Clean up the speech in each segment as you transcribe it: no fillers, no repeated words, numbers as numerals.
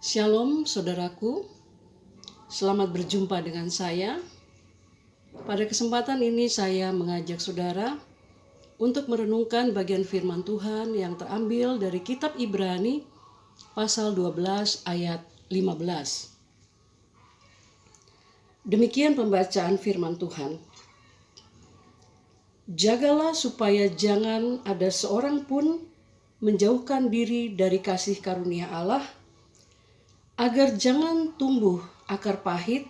Shalom saudaraku, selamat berjumpa dengan saya. Pada kesempatan ini saya mengajak saudara untuk merenungkan bagian firman Tuhan yang terambil dari kitab Ibrani pasal 12 ayat 15. Demikian pembacaan firman Tuhan. Jagalah supaya jangan ada seorang pun menjauhkan diri dari kasih karunia Allah, agar jangan tumbuh akar pahit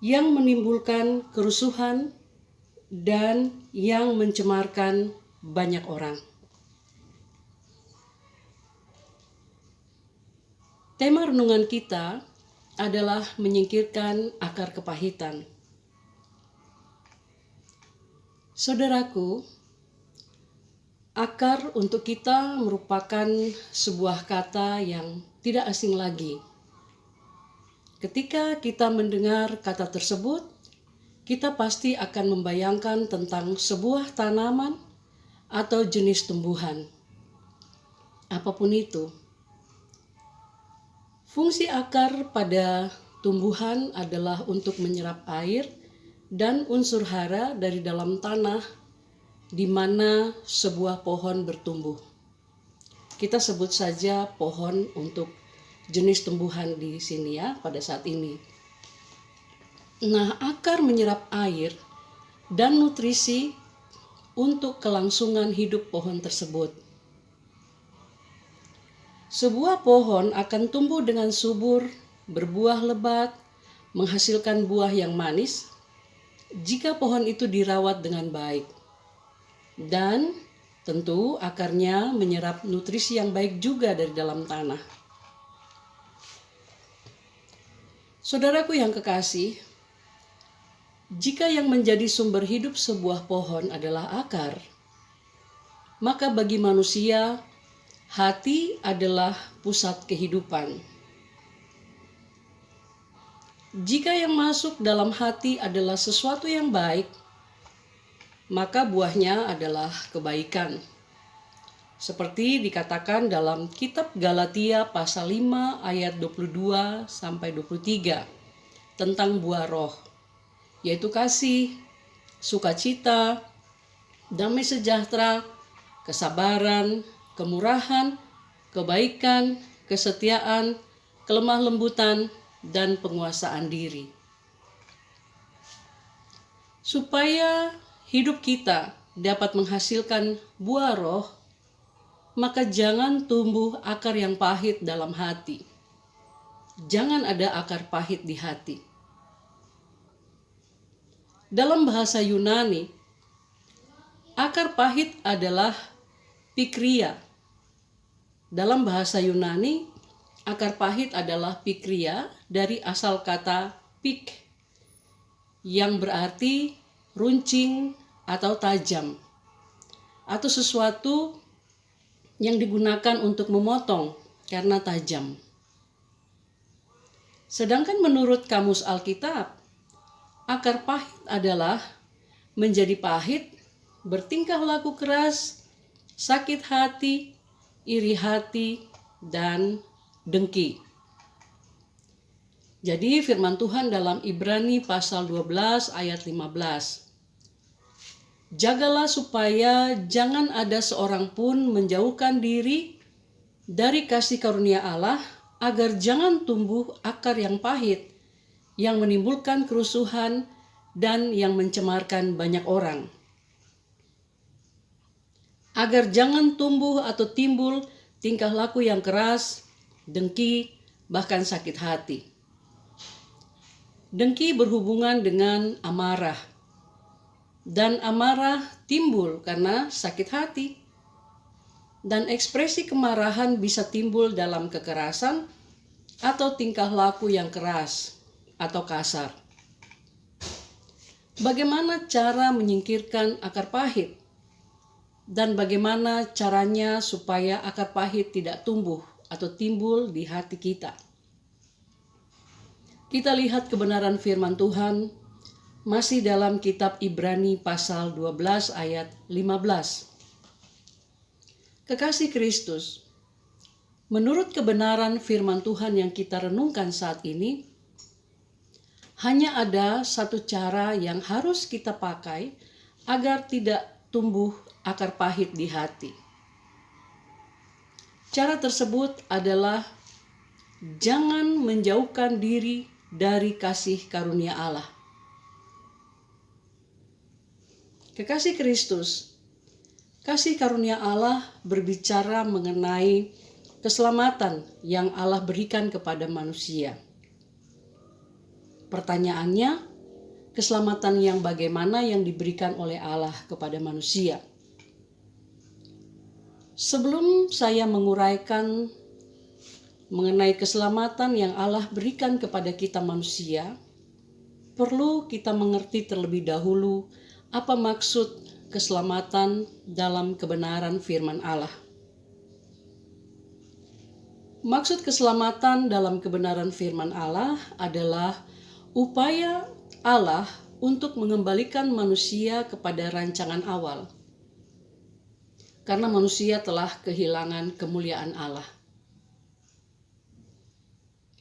yang menimbulkan kerusuhan dan yang mencemarkan banyak orang. Tema renungan kita adalah menyingkirkan akar kepahitan. Saudaraku, akar untuk kita merupakan sebuah kata yang tidak asing lagi. Ketika kita mendengar kata tersebut, kita pasti akan membayangkan tentang sebuah tanaman atau jenis tumbuhan. Apapun itu. Fungsi akar pada tumbuhan adalah untuk menyerap air dan unsur hara dari dalam tanah di mana sebuah pohon bertumbuh. Kita sebut saja pohon untuk jenis tumbuhan di sini ya pada saat ini. Nah, akar menyerap air dan nutrisi untuk kelangsungan hidup pohon tersebut. Sebuah pohon akan tumbuh dengan subur, berbuah lebat, menghasilkan buah yang manis jika pohon itu dirawat dengan baik. Dan tentu akarnya menyerap nutrisi yang baik juga dari dalam tanah. Saudaraku yang kekasih, jika yang menjadi sumber hidup sebuah pohon adalah akar, maka bagi manusia, hati adalah pusat kehidupan. Jika yang masuk dalam hati adalah sesuatu yang baik, maka buahnya adalah kebaikan. Seperti dikatakan dalam kitab Galatia pasal 5 ayat 22 sampai 23 tentang buah roh, yaitu kasih, sukacita, damai sejahtera, kesabaran, kemurahan, kebaikan, kesetiaan, kelemah lembutan, dan penguasaan diri. Supaya hidup kita dapat menghasilkan buah roh, maka jangan tumbuh akar yang pahit dalam hati. Jangan ada akar pahit di hati. Dalam bahasa Yunani, akar pahit adalah pikria. Dalam bahasa Yunani, akar pahit adalah pikria dari asal kata pik, yang berarti runcing atau tajam, atau sesuatu yang digunakan untuk memotong karena tajam. Sedangkan menurut Kamus Alkitab, akar pahit adalah menjadi pahit, bertingkah laku keras, sakit hati, iri hati, dan dengki. Jadi firman Tuhan dalam Ibrani pasal 12 ayat 15. Jagalah supaya jangan ada seorang pun menjauhkan diri dari kasih karunia Allah, agar jangan tumbuh akar yang pahit yang menimbulkan kerusuhan dan yang mencemarkan banyak orang. Agar jangan tumbuh atau timbul tingkah laku yang keras, dengki, bahkan sakit hati. Dengki berhubungan dengan amarah. Dan amarah timbul karena sakit hati. Dan ekspresi kemarahan bisa timbul dalam kekerasan atau tingkah laku yang keras atau kasar. Bagaimana cara menyingkirkan akar pahit? Dan bagaimana caranya supaya akar pahit tidak tumbuh atau timbul di hati kita? Kita lihat kebenaran firman Tuhan masih dalam kitab Ibrani pasal 12 ayat 15. Kekasih Kristus, Menurut kebenaran firman Tuhan yang kita renungkan saat ini, hanya ada satu cara yang harus kita pakai agar tidak tumbuh akar pahit di hati. Cara tersebut adalah jangan menjauhkan diri dari kasih karunia Allah. Kekasih Kristus, kasih karunia Allah berbicara mengenai keselamatan yang Allah berikan kepada manusia. Pertanyaannya, keselamatan yang bagaimana yang diberikan oleh Allah kepada manusia? Sebelum saya menguraikan mengenai keselamatan yang Allah berikan kepada kita manusia, perlu kita mengerti terlebih dahulu apa maksud keselamatan dalam kebenaran firman Allah. Maksud keselamatan dalam kebenaran firman Allah adalah upaya Allah untuk mengembalikan manusia kepada rancangan awal. Karena manusia telah kehilangan kemuliaan Allah.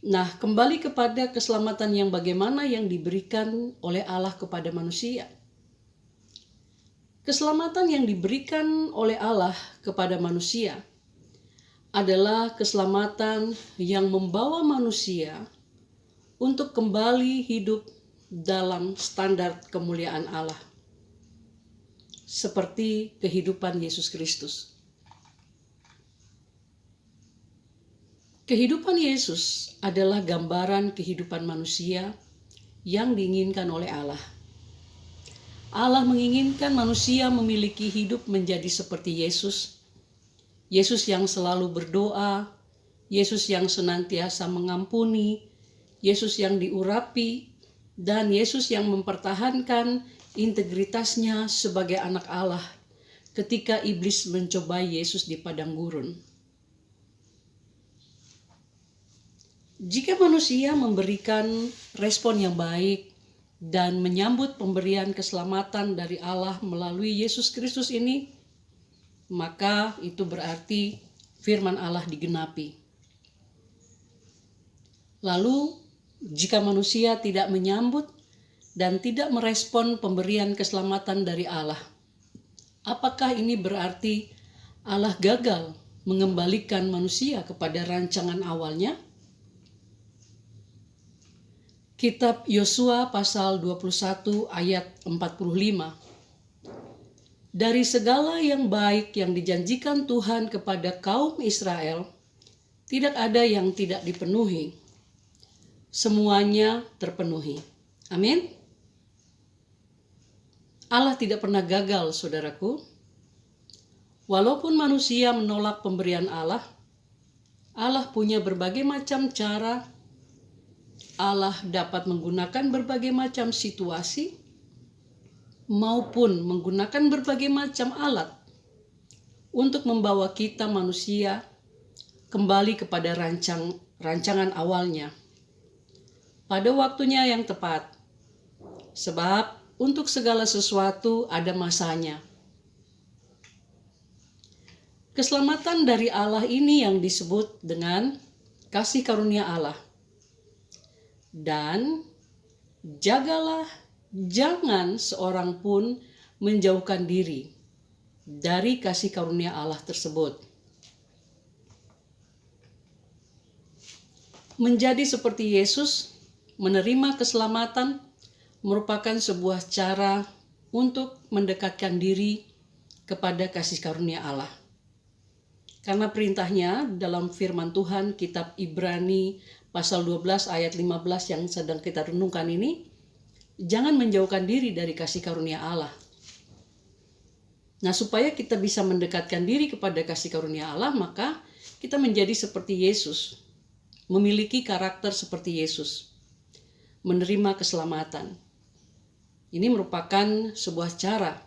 Nah, kembali kepada keselamatan yang bagaimana yang diberikan oleh Allah kepada manusia. Keselamatan yang diberikan oleh Allah kepada manusia adalah keselamatan yang membawa manusia untuk kembali hidup dalam standar kemuliaan Allah. Seperti kehidupan Yesus Kristus. Kehidupan Yesus adalah gambaran kehidupan manusia yang diinginkan oleh Allah. Allah menginginkan manusia memiliki hidup menjadi seperti Yesus. Yesus yang selalu berdoa, Yesus yang senantiasa mengampuni, Yesus yang diurapi, dan Yesus yang mempertahankan integritasnya sebagai anak Allah ketika iblis mencobai Yesus di padang gurun. Jika manusia memberikan respon yang baik dan menyambut pemberian keselamatan dari Allah melalui Yesus Kristus ini, maka itu berarti firman Allah digenapi. Lalu, jika manusia tidak menyambut dan tidak merespon pemberian keselamatan dari Allah, apakah ini berarti Allah gagal mengembalikan manusia kepada rancangan awalnya? Kitab Yosua pasal 21 ayat 45. Dari segala yang baik yang dijanjikan Tuhan kepada kaum Israel, tidak ada yang tidak dipenuhi. Semuanya terpenuhi. Amin. Allah tidak pernah gagal, saudaraku. Walaupun manusia menolak pemberian Allah, Allah punya berbagai macam cara. Allah dapat menggunakan berbagai macam situasi maupun menggunakan berbagai macam alat untuk membawa kita manusia kembali kepada rancangan awalnya pada waktunya yang tepat. Sebab untuk segala sesuatu ada masanya. Keselamatan dari Allah ini yang disebut dengan kasih karunia Allah. Dan jagalah jangan seorang pun menjauhkan diri dari kasih karunia Allah tersebut. Menjadi seperti Yesus, menerima keselamatan merupakan sebuah cara untuk mendekatkan diri kepada kasih karunia Allah. Karena perintahnya dalam firman Tuhan kitab Ibrani pasal 12 ayat 15 yang sedang kita renungkan ini, jangan menjauhkan diri dari kasih karunia Allah. Nah, supaya kita bisa mendekatkan diri kepada kasih karunia Allah, maka kita menjadi seperti Yesus, memiliki karakter seperti Yesus, menerima keselamatan. Ini merupakan sebuah cara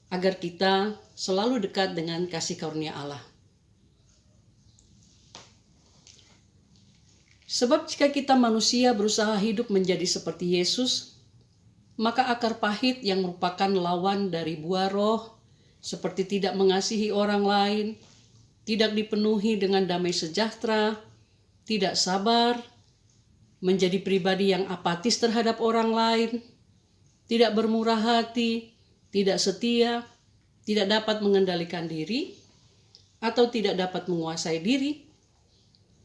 agar kita selalu dekat dengan kasih karunia Allah. Sebab jika kita manusia berusaha hidup menjadi seperti Yesus, maka akar pahit yang merupakan lawan dari buah roh, seperti tidak mengasihi orang lain, tidak dipenuhi dengan damai sejahtera, tidak sabar, menjadi pribadi yang apatis terhadap orang lain, tidak bermurah hati, tidak setia, tidak dapat mengendalikan diri, atau tidak dapat menguasai diri,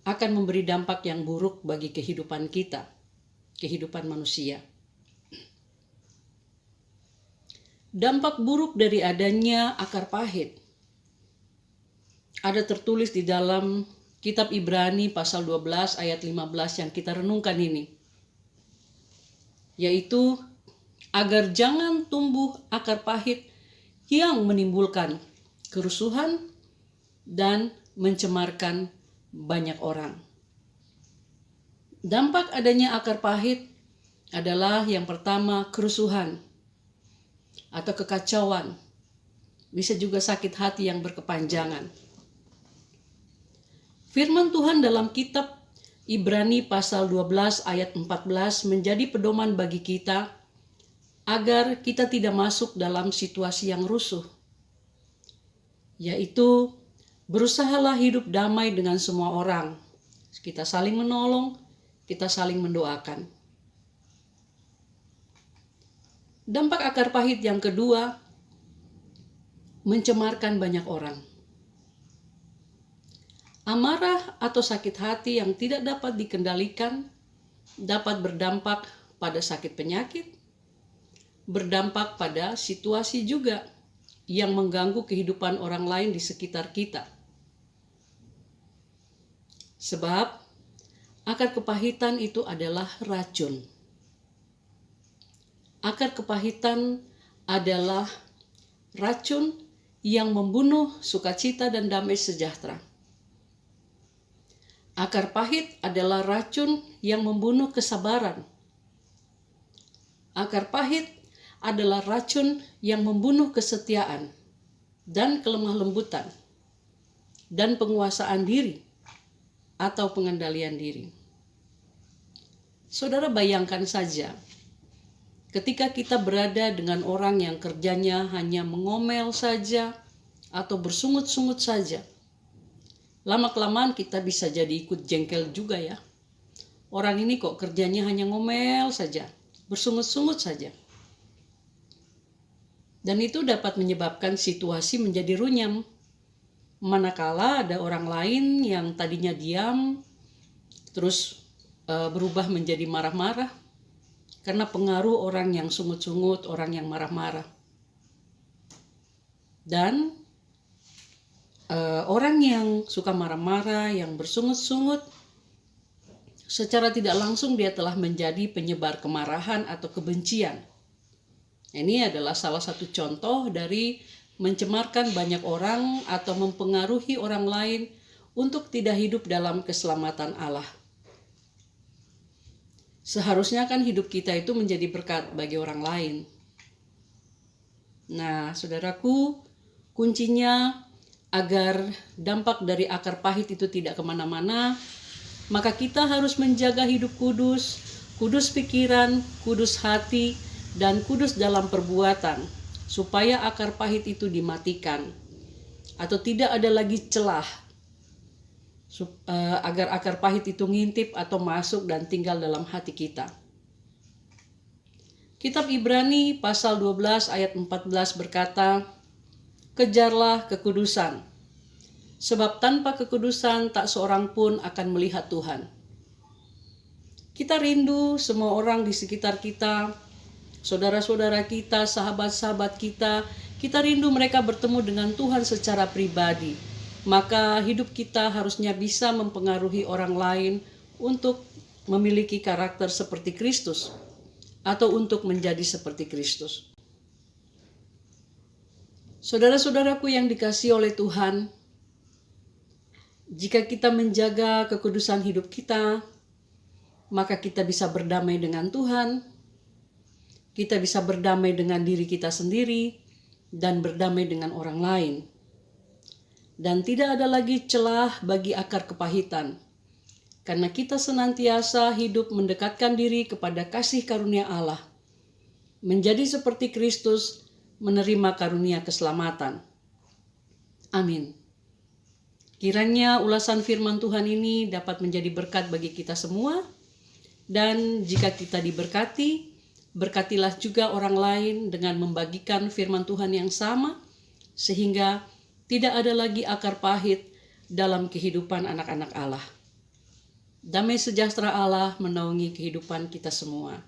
akan memberi dampak yang buruk bagi kehidupan kita, kehidupan manusia. Dampak buruk dari adanya akar pahit ada tertulis di dalam kitab Ibrani pasal 12 ayat 15 yang kita renungkan ini, yaitu agar jangan tumbuh akar pahit yang menimbulkan kerusuhan dan mencemarkan banyak orang. Dampak adanya akar pahit adalah yang pertama kerusuhan atau kekacauan. Bisa juga sakit hati yang berkepanjangan. Firman Tuhan dalam kitab Ibrani pasal 12 ayat 14 menjadi pedoman bagi kita agar kita tidak masuk dalam situasi yang rusuh, yaitu berusahalah hidup damai dengan semua orang. Kita saling menolong, kita saling mendoakan. Dampak akar pahit yang kedua, mencemarkan banyak orang. Amarah atau sakit hati yang tidak dapat dikendalikan dapat berdampak pada sakit penyakit, berdampak pada situasi juga yang mengganggu kehidupan orang lain di sekitar kita. Sebab akar kepahitan itu adalah racun. Akar kepahitan adalah racun yang membunuh sukacita dan damai sejahtera. Akar pahit adalah racun yang membunuh kesabaran. Akar pahit adalah racun yang membunuh kesetiaan dan kelemah lembutan dan penguasaan diri atau pengendalian diri. Saudara bayangkan saja, ketika kita berada dengan orang yang kerjanya hanya mengomel saja atau bersungut-sungut saja, lama-kelamaan kita bisa jadi ikut jengkel juga ya. Orang ini kok kerjanya hanya ngomel saja, bersungut-sungut saja. Dan itu dapat menyebabkan situasi menjadi runyam. Manakala ada orang lain yang tadinya diam, terus berubah menjadi marah-marah, karena pengaruh orang yang sungut-sungut, orang yang marah-marah. Dan orang yang suka marah-marah, yang bersungut-sungut, secara tidak langsung dia telah menjadi penyebar kemarahan atau kebencian. Ini adalah salah satu contoh dari mencemarkan banyak orang atau mempengaruhi orang lain untuk tidak hidup dalam keselamatan Allah. Seharusnya kan hidup kita itu menjadi berkat bagi orang lain. Nah, saudaraku, kuncinya agar dampak dari akar pahit itu tidak kemana-mana, maka kita harus menjaga hidup kudus, kudus pikiran, kudus hati, dan kudus dalam perbuatan, supaya akar pahit itu dimatikan atau tidak ada lagi celah agar akar pahit itu ngintip atau masuk dan tinggal dalam hati kita. Kitab Ibrani pasal 12 ayat 14 berkata, "Kejarlah kekudusan, sebab tanpa kekudusan tak seorang pun akan melihat Tuhan." Kita rindu semua orang di sekitar kita, saudara-saudara kita, sahabat-sahabat kita, kita rindu mereka bertemu dengan Tuhan secara pribadi. Maka hidup kita harusnya bisa mempengaruhi orang lain untuk memiliki karakter seperti Kristus atau untuk menjadi seperti Kristus. Saudara-saudaraku yang dikasihi oleh Tuhan, jika kita menjaga kekudusan hidup kita, maka kita bisa berdamai dengan Tuhan, kita bisa berdamai dengan diri kita sendiri, dan berdamai dengan orang lain. Dan tidak ada lagi celah bagi akar kepahitan, karena kita senantiasa hidup mendekatkan diri kepada kasih karunia Allah, menjadi seperti Kristus, menerima karunia keselamatan. Amin. Kiranya ulasan firman Tuhan ini dapat menjadi berkat bagi kita semua. Dan jika kita diberkati, berkatilah juga orang lain dengan membagikan firman Tuhan yang sama, sehingga tidak ada lagi akar pahit dalam kehidupan anak-anak Allah. Damai sejahtera Allah menaungi kehidupan kita semua.